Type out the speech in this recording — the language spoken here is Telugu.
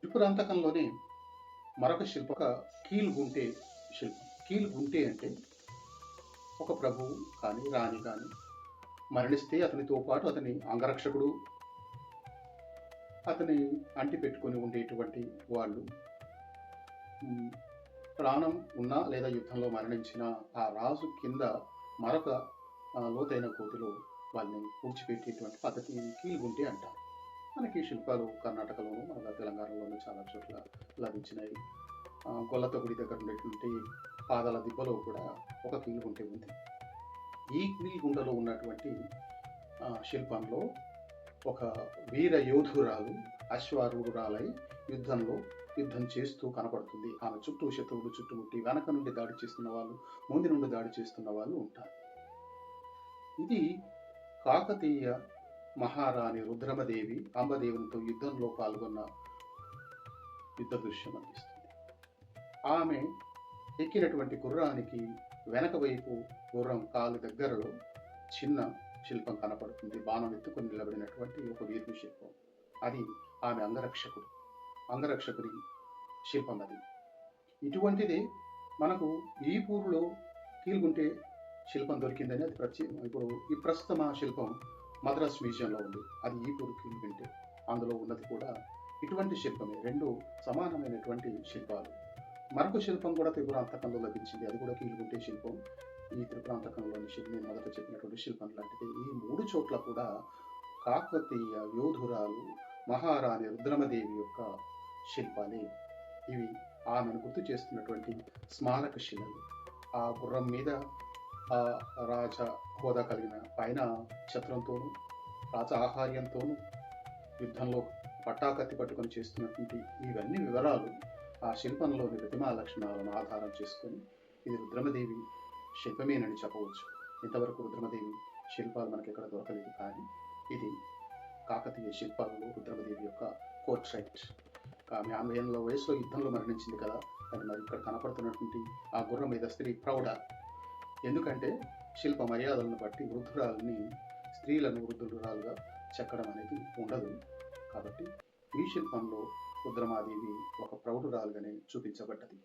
త్రిపురాంతకంలోనే మరొక శిల్పం ఒక కీలుగుంటే శిల్పం. కీలుగుంటే అంటే ఒక ప్రభువు కానీ రాణి కానీ మరణిస్తే అతనితో పాటు అతని అంగరక్షకుడు, అతని అంటి పెట్టుకొని ఉండేటువంటి వాళ్ళు, ప్రాణం ఉన్నా లేదా యుద్ధంలో మరణించిన ఆ రాజు కింద మరొక లోతైన కోతిలో వాళ్ళని పూడ్చిపెట్టేటువంటి పద్ధతి కీలుగుంటే అంటారు. మనకి శిల్పాలు కర్ణాటకలోను మన తెలంగాణలోను చాలా చోట్ల లభించినాయి. గొల్లతొగుడి దగ్గర ఉండేటువంటి పాదాల దిబ్బలో కూడా ఒక కీలుగుంటే ఉంది. ఈ కీలుగుంటలో ఉన్నటువంటి శిల్పంలో ఒక వీర యోధురాలు అశ్వారూఢురాలై యుద్ధం చేస్తూ కనపడుతుంది. ఆమె చుట్టూ శత్రువులు చుట్టుముట్టి వెనక నుండి దాడి చేస్తున్న వాళ్ళు, ముందు నుండి దాడి చేస్తున్న వాళ్ళు ఉంటారు. ఇది కాకతీయ మహారాణి రుద్రమదేవి అంబదేవునితో యుద్ధంలో పాల్గొన్న యుద్ధ దృశ్యం అందిస్తుంది. ఆమె ఎక్కినటువంటి గుర్రానికి వెనక వైపు గుర్రం కాలు దగ్గరలో చిన్న శిల్పం కనపడుతుంది. బాణం ఎత్తుకొని నిలబడినటువంటి ఒక వీరుని శిల్పం. అది ఆమె అంగరక్షకుడి శిల్పం. అది ఇటువంటిది మనకు ఈపూరులో కీలుగుంటే శిల్పం దొరికిందని అది ఇప్పుడు ఈ ప్రస్తుతం ఆ శిల్పం మద్రాస్ మ్యూజియంలో ఉంది. అది ఈపూరు కీలుగుంటే, అందులో ఉన్నది కూడా ఇటువంటి శిల్పమే. రెండు సమానమైనటువంటి శిల్పాలు. మరొక శిల్పం కూడా త్రిపురాంతకంలో లభించింది. అది కూడా కీలుగుంటే శిల్పం. ఈ త్రిపురాంతకంలోని శిల్పం మొదట చెప్పినటువంటి శిల్పం లాంటిది. ఈ 3 చోట్ల కూడా కాకతీయ యోధురాలు మహారాణి రుద్రమదేవి యొక్క శిల్పాలే. ఇవి ఆమెను గుర్తు చేస్తున్నటువంటి స్మారక శిలలు. ఆ గుర్రం మీద ఆ రాజ హోదా కలిగిన పైన ఛత్రంతోనూ రాజ ఆహార్యంతోనూ యుద్ధంలో పట్టాకత్తి పట్టుకొని చేస్తున్నటువంటి ఇవన్నీ వివరాలు ఆ శిల్పంలోని ప్రతిమా లక్షణాలను ఆధారం చేసుకొని ఇది రుద్రమదేవి శిల్పమేనని చెప్పవచ్చు. ఇంతవరకు రుద్రమదేవి శిల్పాలు మనకి ఎక్కడ దొరకలేదు, కానీ ఇది కాకతీయ శిల్పాలలో రుద్రమదేవి యొక్క పోర్ట్రైట్. ఆమె 50 ఏళ్ళ వయసులో యుద్ధంలో మరణించింది కదా, కానీ మరి ఇక్కడ కనపడుతున్నటువంటి ఆ గుర్రం మీద స్త్రీ ప్రౌఢ. ఎందుకంటే శిల్ప మర్యాదలను బట్టి స్త్రీలను వృద్ధురాలుగా చెక్కడం అనేది ఉండదు. కాబట్టి ఈ శిల్పంలో రుద్రమాదేవి ఒక ప్రౌఢురాలుగానే చూపించబడ్డది.